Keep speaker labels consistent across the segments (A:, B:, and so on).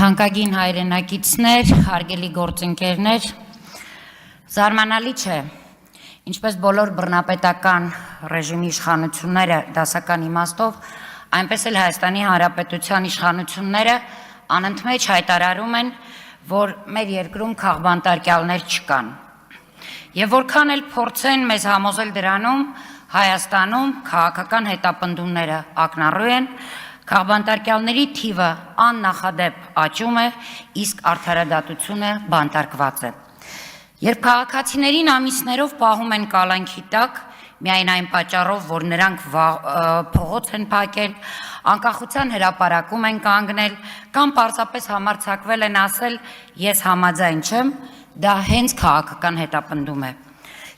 A: Թանկագին հայրենակիցներ, հարգելի գործընկերներ, զարմանալի չէ, ինչպես բոլոր բռնապետական ռեժիմի իշխանությունները դասական իմաստով, այնպես էլ Հայաստանի Հանրապետության իշխանությունները անընդմեջ հայտարարում են, որ մեր երկրում քաղբանտարկյալներ չկան։ Եվ որքան էլ փորձեն մեզ համոզել դրանում, Հայաստանում քաղաքական հետապնդումները ակնառու են, քաղբանտարկյալների թիվը աննախադեպ աճում է, իսկ արդարադատությունը բանտարկված է։ Երբ քաղաքացիներին ամիսներով պահում են կալանքի տակ, միայն այն պատճառով, որ նրանք փողոց են փակել, անկախության հրապարակում են կանգնել, կամ պարզապես համարձակվել են ասել «ես համաձայն չեմ», դա հենց քաղաքական հետապնդում է։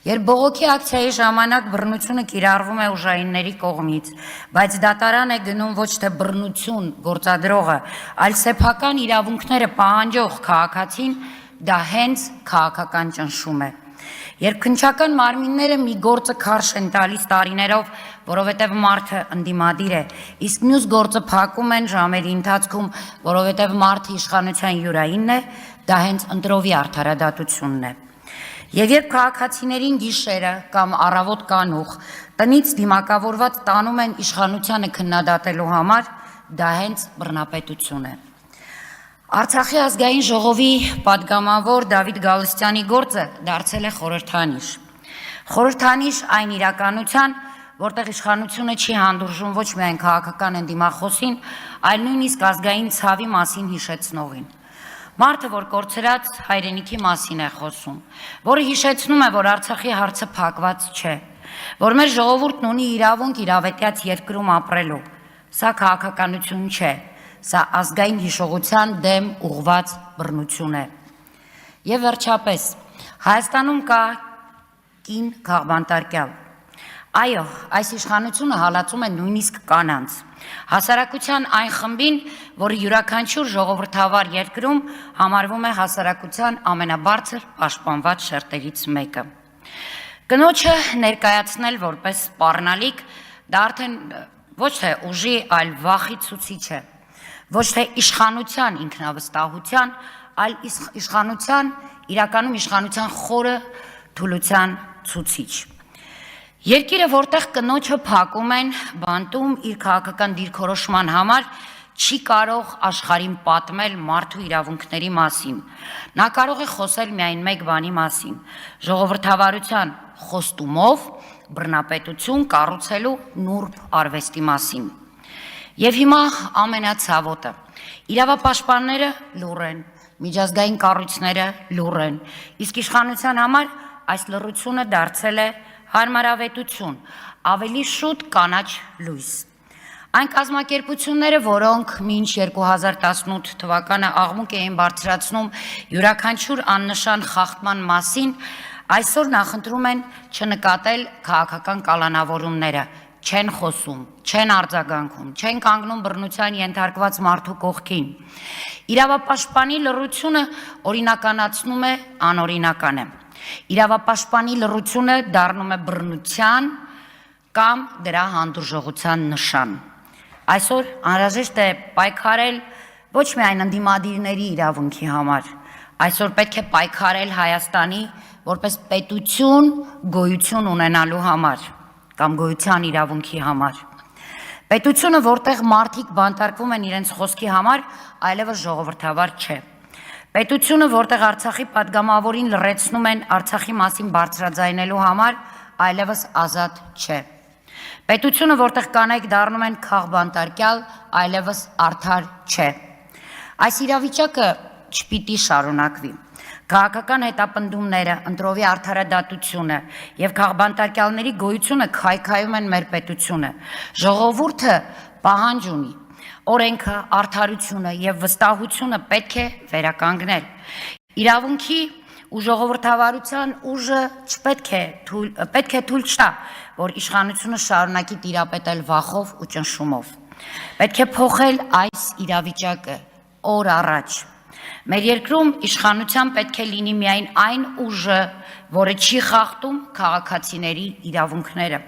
A: Երբ բողոքի ակցիայի ժամանակ բռնությունը կիրառվում է ուժայինների կողմից, բայց դատարան է գնում ոչ թե բռնություն գործադրողը, այլ սեփական իրավունքները պահանջող քաղաքացին, դա հենց քաղաքական ճնշում է։ Երբ քննչական մարմինները մի գործը քարշ են տալիս տարիներով, որովհետև մարդը ընդդիմադիր է, իսկ մյուս գործը փակում են ժամերի ընթացքում, որովհետև մարդը իշխանության յուրայինն է, դա հենց ընտրովի արդարադատությունն է։ Եվ երբ քաղաքացիներին գիշերը կամ առավոտ կանուխ տնից դիմակավորված տանում են իշխանությանը քննադատելու համար, դա հենց բռնապետություն է։ Արցախի ազգային ժողովի պատգամավոր Դավիթ Գալստյանի գործը դարձել է խորհրդանիշ։ Խորհրդանիշ այն իրականության, որտեղ իշխանությունը չի հանդուրժում ոչ միայն քաղաքական ընդդիմախոսին, այլ նույնիսկ ազգային ցավի մասին հիշեցնողին։ Մարդը, որ կորցրած հայրենիքի մասին է խոսում, որը հիշեցնում է, որ Արցախի հարցը փակված չէ, որ մեր ժողովուրդն ունի իրավունք իրավետյաց երկրում ապրելու, սա քաղաքականություն չէ, սա ազգային հիշողության դեմ ուղղված բռնություն է։ Եվ վերջապես, Հայաստանում կա կին քաղբանտարկյալ։ Այո, այս իշխանությունը հալածում է նույնիսկ կանանց։ Հասարակության այն խմբին, որը յուրաքանչյուր ժողովրդավար երկրում համարվում է հասարակության ամենաբարձր պաշտպանված շերտերից մեկը։ Կնոջը ներկայացնել որպես սպառնալիք, դա արդեն ոչ թե ուժի, այլ վախի ցուցիչ է, ոչ թե իշխանության ինքնավստահության, այլ իրականում իշխանության խորը թուլության ցուցիչ։ Երկիրը, որտեղ կնոջը փակում են, բանտում իր քաղաքական դիրքորոշման համար, չի կարող աշխարհին պատմել մարդու իրավունքների մասին։ Նա կարող է խոսել միայն մեկ բանի մասին՝ ժողովրդավարության խոստումով բռնապետություն կառուցելու նուրբ արվեստի մասին։ Եվ հիմա ամենացավոտը՝ իրավապաշտպանները լուռ են, միջազգային կառույցները լուռ են, իսկ իշխանության համար այս լռությունը դարձել է հարմարավետություն, ավելի շուտ կանաչ լույս։ Այն կազմակերպությունները, որոնք մինչ 2018 թվականը աղմուկ էին բարձրացնում յուրաքանչյուր աննշան խախտման մասին, այսօր նախընտրում են չնկատել քաղաքական կալանավորումները, չեն խոսում, չեն արձագանքում, չեն կանգնում բռնության ենթարկված մարդու կողքին։ Իրավապաշտպանի լռությունը օրինականացնում է անօրինականը։ Իրավապաշտպանի լռությունը դառնում է բռնության կամ դրա հանդուրժողության նշան։ Այսօր անհրաժեշտ է պայքարել ոչ միայն ընդդիմադիրների իրավունքի համար, այսօր պետք է պայքարել Հայաստանի որպես պետություն գոյություն ունենալու համար կամ գոյության իրավունքի համար։ Պետությունը, որտեղ մարդիկ բանտարկվում են իրենց խոսքի համար, այլևս ժողովրդավար չէ։ Պետությունը, որտեղ Արցախի պատգամավորին լռեցնում են Արցախի մասին բարձրաձայնելու համար, այլևս ազատ չէ։ Պետությունը, որտեղ կանայք դառնում են քաղբանտարկյալ, այլևս արդար չէ։ Այս իրավիճակը չպիտի շարունակվի։ Քաղաքական հետապնդումները, ընտրովի արդարադատությունը եւ քաղբանտարկյալների գոյությունը քայքայում են մեր պետությունը։ Ժողովուրդը պահանջ ունի։ Օրենքը, արդարությունը եւ վստահությունը պետք է վերականգնել։ Իրավունքի ու ժողովրդավարության ուժը պետք է թույլ չտա, որ իշխանությունը շարունակի տիրապետել վախով ու ճնշումով։ Պետք է փոխել այս իրավիճակը օր առաջ։ Մեր երկրում իշխանության պետք է լինի միայն այն ուժը, որը չի խախտում քաղաքացիների իրավունքները։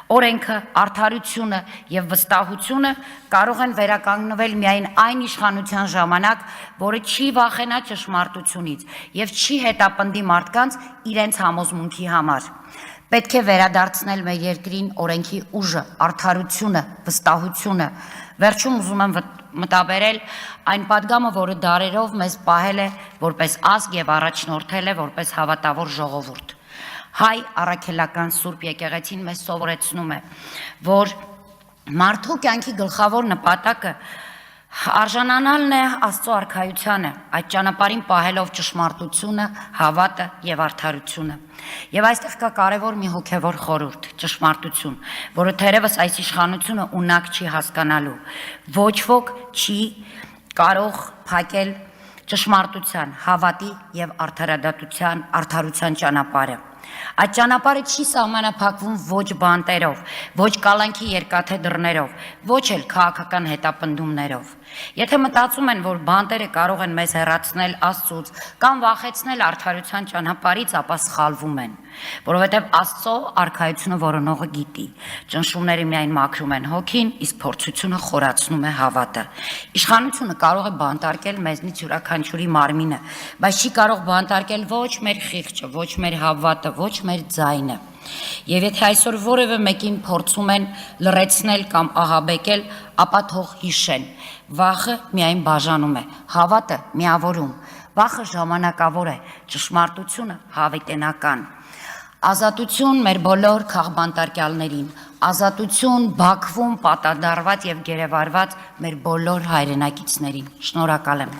A: Օրենքը, արդարությունը եւ վստահությունը կարող են վերականգնվել միայն այն իշխանության ժամանակ, որը չի վախենա ճշմարտությունից եւ չի հետապնդի մարդկանց իրենց համոզմունքի համար։ Պետք է վերադարձնել մեր երկրին օրենքի ուժը, արդարությունը, վստահությունը։ Վերջում ուզում եմ մտաբերել այն պատգամը, որը դարերով մեզ պահել է որպես ազգ եւ առաջնորդել է որպես հավատավոր ժողովուրդ։ Հայ առաքելական Սուրբ եկեղեցին մեզ սովորեցնում է, որ մարդու կյանքի գլխավոր նպատակը արժանանալն է Աստծո արքայությանը, այդ ճանապարհին պահելով ճշմարտությունը, հավատը եւ արդարությունը։ Եվ այստեղ կա կարևոր մի հոգեվոր խորհուրդ, ճշմարտություն, որը թերևս այս իշխանությունը ունակ չի հասկանալու։ Ոչ ոք չի կարող փակել ճշմարտության, հավատի եւ արդարության ճանապարհը։ Այդ ճանապարհը չի սահմանափակվում ոչ բանտերով, ոչ կալանքի երկաթե դռներով, ոչ էլ քաղաքական հետապնդումներով։ Եթե մտածում են, որ բանտերը կարող են մեզ հեռացնել Աստծուց կամ վախեցնել արդարության ճանապարհից, ապա սխալվում են, որովհետև Աստծո արքայությունը որոնողը գիտի։ Ճնշումները միայն մաքրում են հոգին, իսկ փորձությունը խորացնում է հավատը։ Իշխանությունը կարող է բանտարկել մեզնից յուրաքանչյուրի մարմինը, բայց չի կարող բանտարկել ոչ մեր խիղճը, ոչ մեր հավատը, ոչ մեր ձայնը։ Եվ եթե այսօր որևէ մեկին փորձում են լռեցնել կամ ահաբեկել, ապա թող հիշեն, վախը միայն բաժանում է, հավատը միավորում, վախը ժամանակավոր է, ճշմարտությունը հավիտենական։ Ազատություն մեր բոլոր քաղբանտարկյալներին, ազատություն Բաքվում պատադարված եւ գերեվարված մեր բոլոր հայրենակիցներին։ Շնորհակալ եմ։